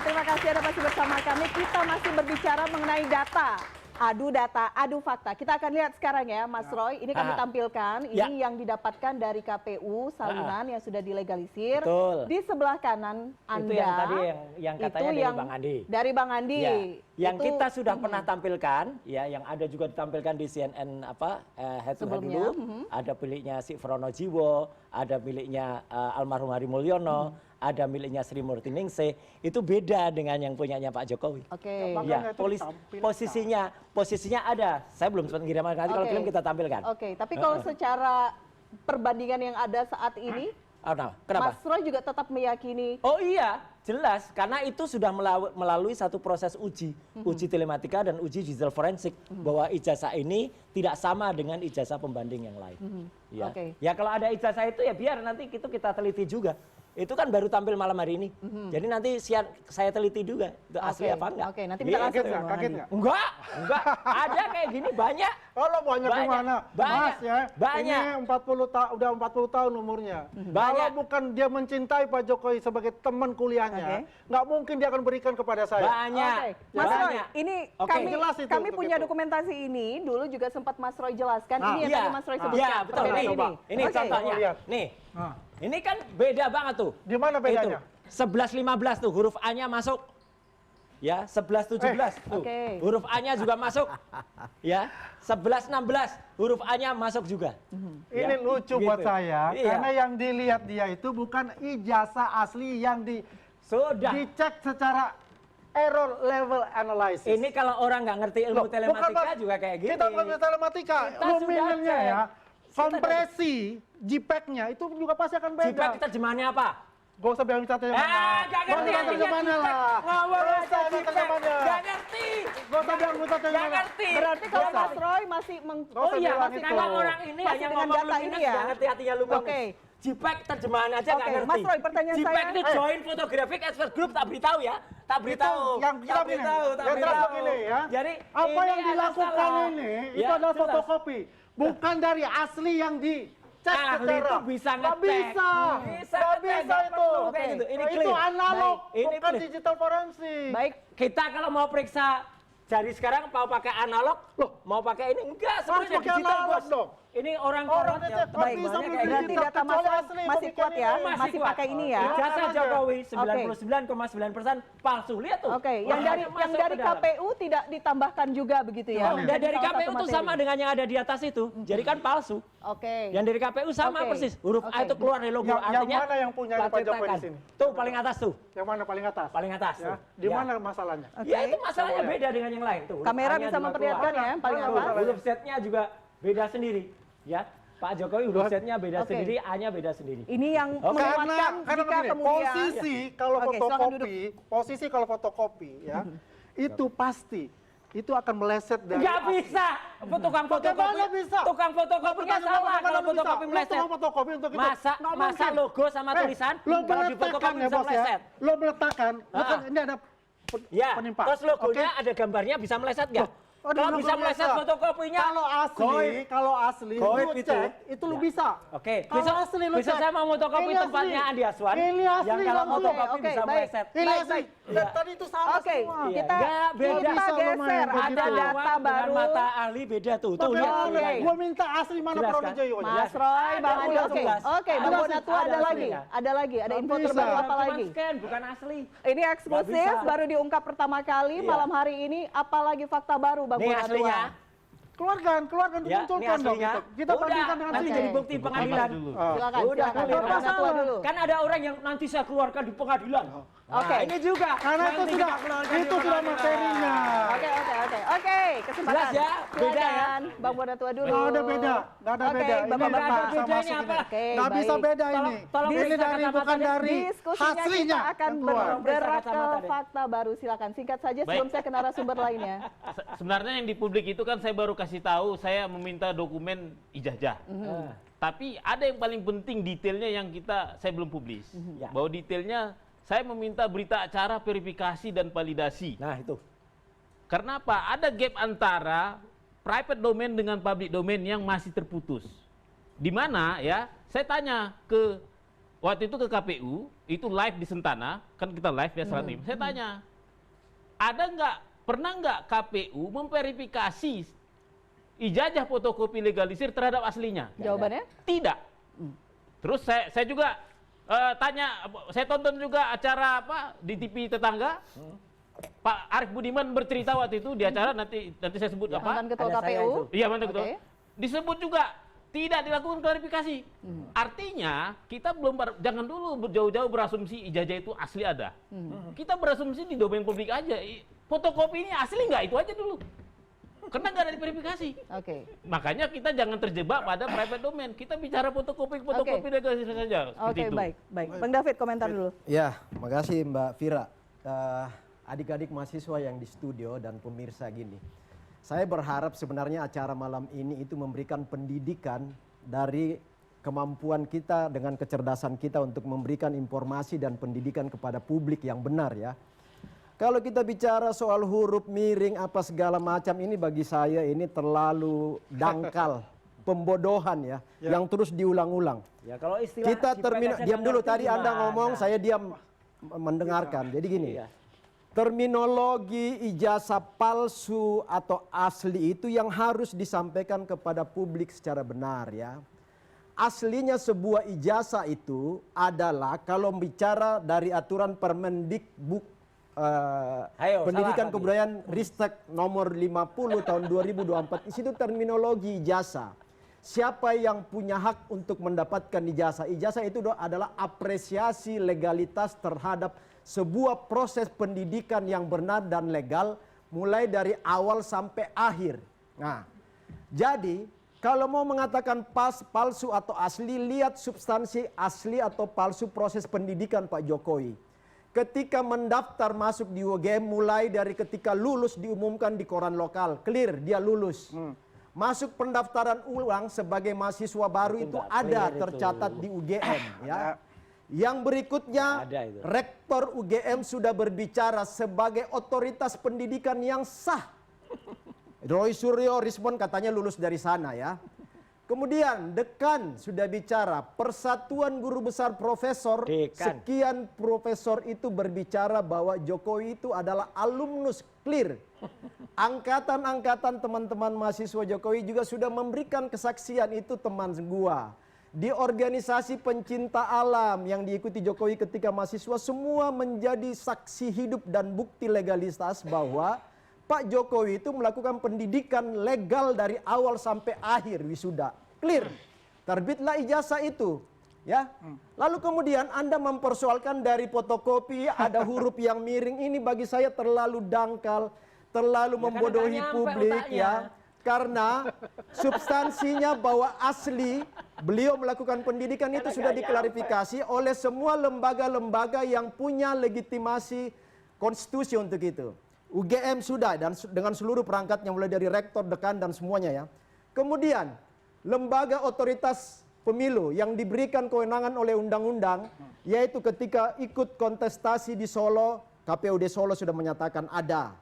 terima kasih Anda masih bersama kami. Kita masih berbicara mengenai data, adu fakta. Kita akan lihat sekarang ya, Mas Roy. Ini kami tampilkan, ini yang didapatkan dari KPU, salinan yang sudah dilegalisir. Betul. Di sebelah kanan Anda. Itu yang tadi yang katanya dari Bang Andi. Dari Bang Andi. Ya. Yang kita sudah pernah tampilkan, ya, yang ada juga ditampilkan di CNN Head to Head dulu. Ada miliknya si Frono Jiwo, ada miliknya almarhum Hari Mulyono, ada miliknya Sri Murtiningsih. Itu beda dengan yang punyanya Pak Jokowi. Oke. Ya, posisinya ada. Saya belum sempat ngirim, nanti kalau film kita tampilkan. Oke, tapi kalau secara perbandingan yang ada saat ini, kenapa? Mas Roy juga tetap meyakini. Oh iya, jelas. Karena itu sudah melalui satu proses uji telematika dan uji digital forensik bahwa ijazah ini tidak sama dengan ijazah pembanding yang lain. Ya. Ya kalau ada ijazah itu ya biar nanti kita teliti juga. Itu kan baru tampil malam hari ini. Jadi nanti saya teliti juga itu asli apa enggak. Oke, nanti kita kaget nggak? Enggak. Ada kayak gini banyak. Kalau banyak gimana? Banyak. Mas ya. Banyak. Ini udah 40 tahun umurnya. Kalau bukan dia mencintai Pak Jokowi sebagai teman kuliahnya, nggak mungkin dia akan berikan kepada saya. Banyak. Mas Roy, ini kami punya itu. dokumentasi ini. Dulu juga sempat Mas Roy jelaskan. Ini yang tadi Mas Roy sebutkan. Iya, betul. Ini contohnya. Nih. Ini kan beda banget tuh. Di mana bedanya? 11-15 tuh huruf A-nya masuk. Ya, 11-17 tuh. Huruf A-nya juga masuk. Ya, 11-16 huruf A-nya masuk juga. Ini lucu buat saya karena yang dilihat dia itu bukan ijazah asli yang dicek secara error level analysis. Ini kalau orang nggak ngerti ilmu telematika juga kayak gini. Kita ngerti telematika, luminannya ya. Kompresi JPEG-nya itu juga pasti akan beda. JPEG terjemahannya apa? Gak usah bilang terjemahannya. Gak ngerti terjemahannya lah. Ngawur aja terjemahannya. Gak ngerti. Gak usah bilang terjemahannya. Gak ngerti. Berarti kalau Mas Roy masih oh iya, kalau orang ini hanya ngomong luminous gak ngerti artinya luminous. JPEG terjemahan aja nggak ngerti. Mas Roy, pertanyaan saya. JPEG itu Joint Photographic Expert Group, tak beritahu ya. Tak beritahu. Yang kita beritahu ini ya. Jadi apa yang dilakukan ini itu adalah fotokopi, bukan dari asli yang dicek ahli itu bisa ngecek. Nggak bisa itu. Itu analog, bukan digital forensik. Baik, kita kalau mau periksa dari sekarang mau pakai analog, mau pakai ini enggak, semuanya digital bos. Ini orang baik, berarti data Mas Roy masih kuat ya, masih pakai ini ya. Ijazah Jokowi 99,9% palsu, lihat tuh. Oke, yang dari KPU tidak ditambahkan juga begitu ya. Dan dari KPU itu sama dengan yang ada di atas itu, jadi kan palsu. Oke. Yang dari KPU sama persis, huruf A itu keluar dari logo, artinya. Yang mana yang punya Pak Jokowi di sini? Tuh paling atas tuh. Yang mana paling atas? Paling atas. Ya. Di mana masalahnya? Ya itu masalahnya beda dengan yang lain tuh. Kamera bisa memperlihatkan ya, paling atas. Huruf Z-nya juga beda sendiri, ya. Pak Jokowi huruf Z-nya beda sendiri, A-nya beda sendiri. Ini yang menguatkan jika kemudian posisi kalau fotokopi ya, itu pasti itu akan meleset dari. Nggak bisa. Tukang fotokopinya salah kalau fotokopi meleset. Masa logo sama tulisan kalau di fotokopi bisa meleset. Lo meletakkan, ini ada penimpa. Terus logonya ada gambarnya bisa meleset nggak? Kalau bisa meleset fotokopinya. Kalau asli, lu cek itu lu bisa. Oke. Kalau asli lu cek. Bisa saya mau fotokopi tempatnya Andi Aswan. Ini asli. Yang kalau fotokopi bisa meleset. Ini asli. Tadi itu sama semua. Kita geser. Ada data baru. Mata ahli beda tuh. Tuh lihat. Gua minta asli mana Pronojoyo. Mas Roy, Bang Andi. Oke, Bang Bonatua ada lagi. Ada info terbaru apa lagi? Bukan asli. Ini eksklusif, baru diungkap pertama kali malam hari ini. Apalagi fakta baru, Bang Bonatua? Aslinya. Keluarkan, dimunculkan dong. Kita bandingkan dengan nanti jadi bukti pengadilan. Silakan. Dulu. Kan ada orang yang nanti saya keluarkan di pengadilan. Oke. Ini juga. Karena itu sudah materinya. Oke. Kesempatan. Jelas ya, beda ya. Bang Bonatua dulu. Nggak ada beda. Bapak-bapak. Bedanya apa? Nggak bisa beda ini. Ini dari bukan dari hasilnya. Kita akan bergerak ke fakta baru. Silakan singkat saja sebelum saya ke narasumber lainnya. Sebenarnya yang di publik itu kan saya baru kasih tahu, saya meminta dokumen ijazah. Tapi ada yang paling penting detailnya yang saya belum publis. Bahwa detailnya saya meminta berita acara verifikasi dan validasi. Nah itu. Karena apa? Ada gap antara private domain dengan public domain yang masih terputus. Di mana ya? Saya tanya ke waktu itu ke KPU, itu live di Sentana, kan kita live ya saat ini. Saya tanya, pernah nggak KPU memverifikasi ijazah fotokopi legalisir terhadap aslinya? Jawabannya? Tidak. Terus saya juga tanya, saya tonton juga acara di TV tetangga. Pak Arief Budiman bercerita waktu itu di acara, nanti saya sebut apa? Mantan ketua KPU. Iya, mantan ketua. Disebut juga tidak dilakukan klarifikasi. Artinya kita jangan dulu jauh-jauh berasumsi ijazah itu asli ada. Kita berasumsi di domain publik aja. Fotokopi ini asli nggak, itu aja dulu. Karena nggak ada diverifikasi. Makanya kita jangan terjebak pada private domain. Kita bicara fotokopi legalisir saja. Baik. Bang David, komentar dulu. Ya, makasih Mbak Fira. Adik-adik mahasiswa yang di studio dan pemirsa gini. Saya berharap sebenarnya acara malam ini itu memberikan pendidikan dari kemampuan kita dengan kecerdasan kita untuk memberikan informasi dan pendidikan kepada publik yang benar ya. Kalau kita bicara soal huruf miring apa segala macam ini bagi saya ini terlalu dangkal, pembodohan ya, yang terus diulang-ulang. Ya, kalau istilah kita diam dulu tadi Anda ngomong saya diam mendengarkan. Jadi gini. Terminologi ijazah palsu atau asli itu yang harus disampaikan kepada publik secara benar ya. Aslinya sebuah ijazah itu adalah kalau bicara dari aturan Permendikbud Pendidikan Kebudayaan Ristek nomor 50 tahun 2024, di situ terminologi ijazah. Siapa yang punya hak untuk mendapatkan ijazah? Ijazah itu adalah apresiasi legalitas terhadap sebuah proses pendidikan yang benar dan legal mulai dari awal sampai akhir. Nah, jadi kalau mau mengatakan palsu atau asli, lihat substansi asli atau palsu proses pendidikan Pak Jokowi. Ketika mendaftar masuk di UGM mulai dari ketika lulus diumumkan di koran lokal, clear dia lulus. Masuk pendaftaran ulang sebagai mahasiswa baru itu ada tercatat di UGM ya. Yang berikutnya, Rektor UGM sudah berbicara sebagai otoritas pendidikan yang sah. Roy Suryo respon katanya lulus dari sana ya. Kemudian Dekan sudah bicara, Persatuan Guru Besar Profesor, sekian profesor itu berbicara bahwa Jokowi itu adalah alumnus, clear. Angkatan-angkatan teman-teman mahasiswa Jokowi juga sudah memberikan kesaksian, itu teman gua. Di organisasi pencinta alam yang diikuti Jokowi ketika mahasiswa semua menjadi saksi hidup dan bukti legalitas bahwa Pak Jokowi itu melakukan pendidikan legal dari awal sampai akhir wisuda. Clear. Terbitlah ijazah itu. Ya. Lalu kemudian Anda mempersoalkan dari fotokopi ada huruf yang miring, ini bagi saya terlalu dangkal, terlalu membodohi publik ya. Karena substansinya bahwa asli beliau melakukan pendidikan itu sudah diklarifikasi oleh semua lembaga-lembaga yang punya legitimasi konstitusi untuk itu. UGM sudah dan dengan seluruh perangkatnya mulai dari rektor, dekan dan semuanya ya. Kemudian lembaga otoritas pemilu yang diberikan kewenangan oleh undang-undang yaitu ketika ikut kontestasi di Solo, KPUD Solo sudah menyatakan ada.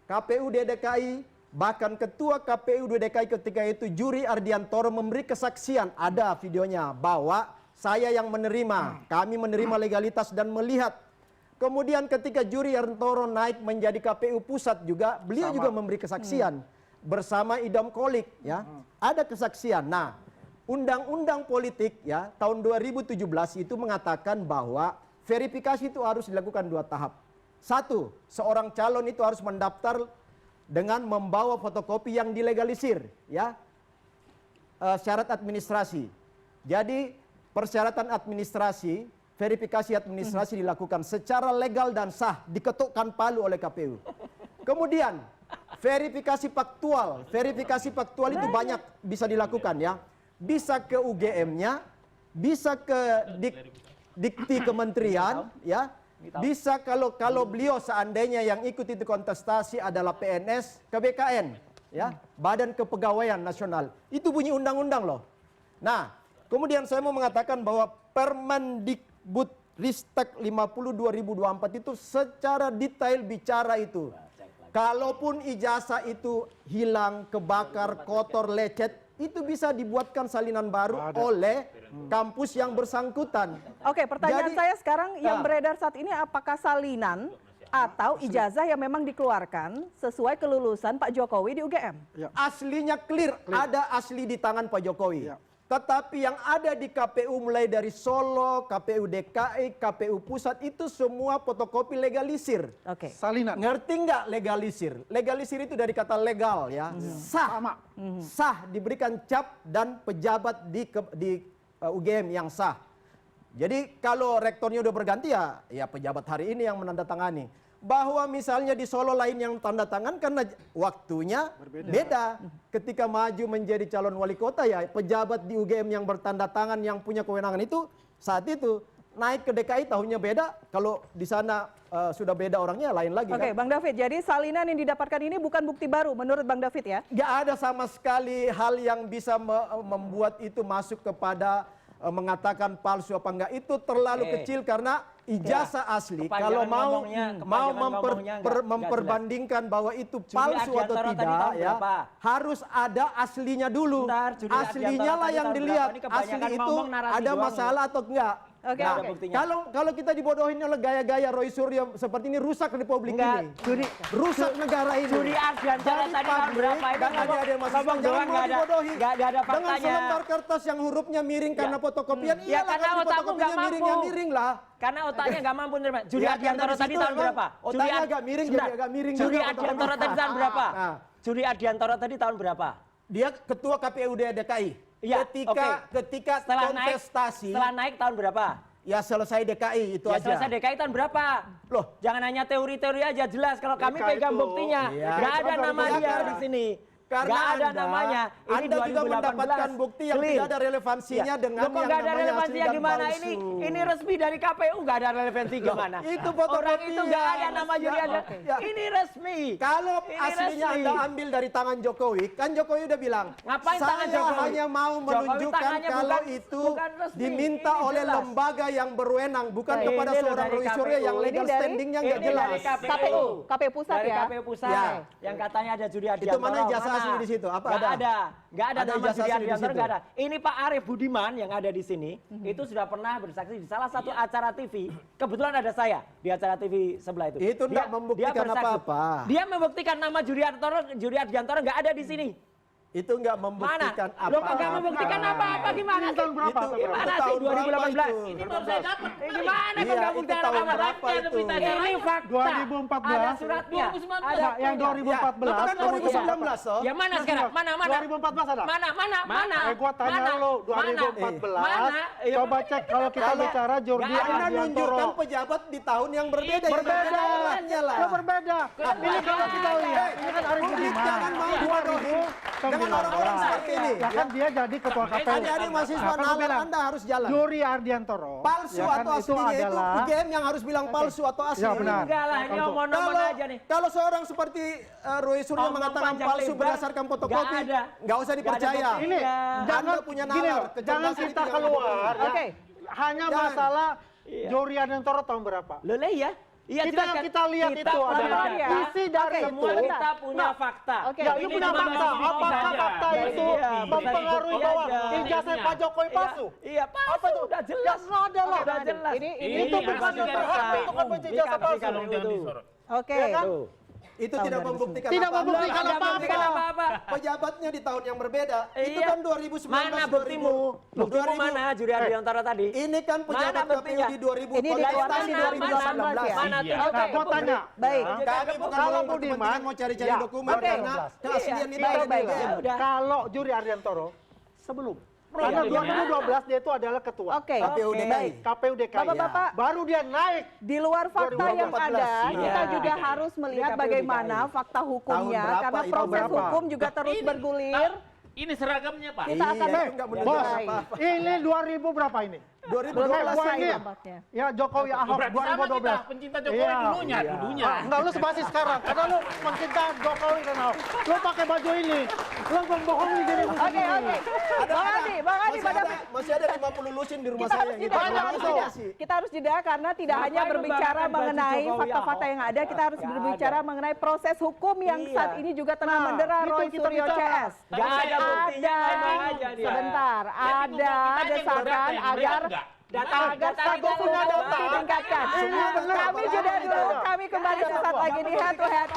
KPUD DKI bahkan ketua KPUD DKI ketika itu Juri Ardiantoro memberi kesaksian, ada videonya, bahwa saya yang menerima, kami menerima legalitas dan melihat. Kemudian ketika Juri Ardiantoro naik menjadi KPU pusat juga, beliau juga memberi kesaksian bersama Idam Kolik ya. Ada kesaksian. Nah, undang-undang politik ya tahun 2017 itu mengatakan bahwa verifikasi itu harus dilakukan 2 tahap. 1, seorang calon itu harus mendaftar dengan membawa fotokopi yang dilegalisir ya, syarat administrasi. Jadi persyaratan administrasi, verifikasi administrasi dilakukan secara legal dan sah, diketukkan palu oleh KPU. Kemudian verifikasi faktual itu banyak bisa dilakukan ya, bisa ke UGM-nya, bisa ke Dikti Kementerian ya. Bisa kalau beliau seandainya yang ikut itu kontestasi adalah PNS, ke BKN ya, Badan Kepegawaian Nasional. Itu bunyi undang-undang loh. Nah, kemudian saya mau mengatakan bahwa Permendikbud Ristek 50 2024 itu secara detail bicara itu. Kalaupun ijazah itu hilang, kebakar, kotor, lecet, itu bisa dibuatkan salinan baru oleh kampus yang bersangkutan. Oke, pertanyaan Jadi, saya sekarang yang beredar saat ini apakah salinan atau ijazah yang memang dikeluarkan sesuai kelulusan Pak Jokowi di UGM? Aslinya clear, ada asli di tangan Pak Jokowi. Tetapi yang ada di KPU mulai dari Solo, KPU DKI, KPU Pusat itu semua fotokopi legalisir. Oke. Salinan. Ngerti nggak legalisir? Legalisir itu dari kata legal ya, sah, sah diberikan cap dan pejabat di UGM yang sah. Jadi kalau rektornya udah berganti ya pejabat hari ini yang menandatangani. Bahwa misalnya di Solo lain yang tanda tangan karena waktunya beda. Ketika maju menjadi calon wali kota ya pejabat di UGM yang bertanda tangan yang punya kewenangan itu saat itu naik ke DKI tahunnya beda. Kalau di sana sudah beda orangnya lain lagi. Oke, kan? Bang David, jadi salinan yang didapatkan ini bukan bukti baru menurut Bang David ya? Gak ada sama sekali hal yang bisa membuat itu masuk kepada mengatakan palsu apa enggak. Itu terlalu kecil karena ijazah asli. Kalau mau memperbandingkan bahwa itu palsu atau tidak ya harus ada aslinya dulu. Aslinya lah yang dilihat. Asli itu ada masalah atau enggak. Kalau kita dibodohin oleh gaya-gaya Roy Suryo seperti ini rusak Republik ini. Rusak negara ini. Juri Ardiantara tadi tahun berapa itu ngomong doang nggak ada faktanya. Dengan selembar kertas yang hurufnya miring karena fotokopian. Ya karena otakmu nggak mampu. Miring lah. Karena otaknya nggak mampu nerima. Juri Ardiantara tadi tahun berapa? Otaknya agak miring jadi agak miring. Juri Ardiantara tadi tahun berapa? Juri Ardiantara tadi tahun berapa? Dia ketua KPUD DKI. Ya, ketika kontestasi. Setelah naik tahun berapa? Ya selesai DKI itu aja. Selesai DKI tahun berapa? Loh, jangan hanya teori-teori aja, jelas kalau kami pegang buktinya. Nggak ada nama dia di sini. Karena ada namanya. Ini Anda juga mendapatkan bukti yang tidak ada relevansinya dengan yang nggak ada namanya relevansinya asli dan gimana palsu. ini resmi dari KPU nggak ada relevansi gimana? Itu fotokopinya. Orang itu nggak ada nama juri ada. Ini resmi. Kalau Ini aslinya resmi. Anda ambil dari tangan Jokowi, kan Jokowi udah bilang, Ngapain tangan saya Jokowi? hanya mau menunjukkan tangannya kalau bukan- itu bukan resmi. diminta Ini oleh jelas. lembaga yang berwenang, bukan Ini kepada loh seorang dari Roy Suryo KPU. yang legal Ini dari- standingnya nggak Ini jelas. dari KPU pusat dari ya? KPU pusat Ya. yang katanya ada Juri Ardiantara. Itu mana ijazah asli di situ? Apa Nggak ada Ada nama ijazah Juri asli di Ardiantara situ? nggak ada. Ini Pak Arief Budiman yang ada di sini itu sudah pernah bersaksi di salah satu acara TV. Kebetulan ada saya di acara TV sebelah itu. Itu nggak membuktikan bersaksi. apa-apa. Dia membuktikan nama Juri Ardiantara nggak ada di sini. Itu nggak Mana? membuktikan apa. Lo kagak membuktikan apa-apa gimana sih? Gimana sih 2018? Ini baru saya dapat. Gimana Iya, kok nggak itu buktikan tahun apa-apa? berapa itu? Ini fakta. 2014. Ada suratnya. 2019. Ada Yang 2014. Kan 2019 toh. Ya mana sekarang? Mana? 2014 ada? Mana? Gua tanya lo 2014. Mana? Coba cek kalau kita bicara Jordi nggak ada. Anda nunjukkan Ardiantoro. pejabat di tahun yang berbeda. Berbeda. lah. Ya berbeda. Ini kalau kita lihat, ini kan Arief Budiman. Jangan mau bodohin dengan orang-orang seperti ini. Ya kan dia jadi ketua KPU. Adik-adik mahasiswa Nah, kan gua nalar, bilang, Anda harus jalan. Juri Ardiantoro. Palsu ya kan, atau aslinya itu adalah UGM yang harus bilang palsu atau asli. Ya, benar. Enggak lah, ini omong-omong aja nih. Kalau seorang seperti Roy Suryo Ngomong mengatakan panjang palsu lebar, berdasarkan fotokopi, nggak ada. nggak usah dipercaya. bukti. ini Iya. jangan Anda punya gini nalar, loh, jangan kecerdasan kita itu jangan keluar. dibodohin. Oke. Hanya Jangan. masalah Iya. Juri Ardiantoro tahun berapa? Lo ya? Iya, Kita jelas yang kan? kita lihat itu punya adalah data. isi dari Oke, itu. Semua kita punya fakta. Oke. Ya, Ini lu punya cuma fakta. bukti Apakah saja. fakta Iya, itu iya, mempengaruhi bisa bahwa dibuktikan aja. ijazah Pak Jokowi palsu? Iya, Apa palsu. itu? Udah Ya jelas. ada lah. Udah jelas. Ini Itu bukan asli dari berhak KPU. untuk membenci ijazah Dikasih palsu. kalau Yang disorot. Oke. Ya kan? Itu tidak membuktikan Tidak apa-apa. membuktikan Nggak membuktikan apa-apa. apa-apa. Pejabatnya di tahun yang berbeda. Itu Iya. kan 2019. Mana buktimu? Buktimu 2000. mana Juri Ardiantara tadi? Ini kan pejabat Mana buktinya? KPU di 2000. Ini dikeluarkan kontestasi di 2019. ya? Mana Iya. Nah, gua tanya. Baik. Kami bukan Kalau orang Budiman, berkepentingan mau cari-cari ya, dokumen oke. karena keaslian itu Baik, ada di baik. UGM. Ya udah. Kalau Juri Ardiantoro sebelum. Karena Iya. 2012 dia itu adalah ketua. Oke. KPU Oke. DKI. KPU DKI. Bapak-bapak, Baru dia naik. di luar fakta yang 2014. ada, kita Iya. juga harus melihat KPU bagaimana DKI. fakta hukumnya, Tahun berapa karena itu? proses Berapa? hukum juga terus Ini- bergulir. Ini seragamnya, Pak. Kita akan Iya, itu nggak menunjukkan Bos, apa-apa. ini 2000 berapa ini? 2012 Gua selesai ini. tampaknya. Ya Jokowi Ahok Berarti sama kita 2012. pencinta Jokowi Iya. dulunya. Ah, enggak, lu masih sekarang. Karena lu mencinta Jokowi dan Ahok. Lu pakai baju ini. Lu membohongi dirimu Oke, sendiri. oke. Bang Adi, Bang Adi, masih ada 50 lusin di rumah kita saya harus yang jeda, kita Banyak itu. kita harus jeda karena tidak Ngapain hanya lu berbicara banggakan baju mengenai Jokowi fakta-fakta Ahok? yang ada, kita harus Nggak berbicara ada. mengenai proses hukum yang Iya. saat ini juga tengah Nah, mendera itu Roy kita Suryo bicara. CS. Nggak ada buktinya. Ada. Ngomong Sebentar, ada desakan agar status ditingkatkan. Kami jeda dulu, kami kembali sesaat lagi di Head to Head.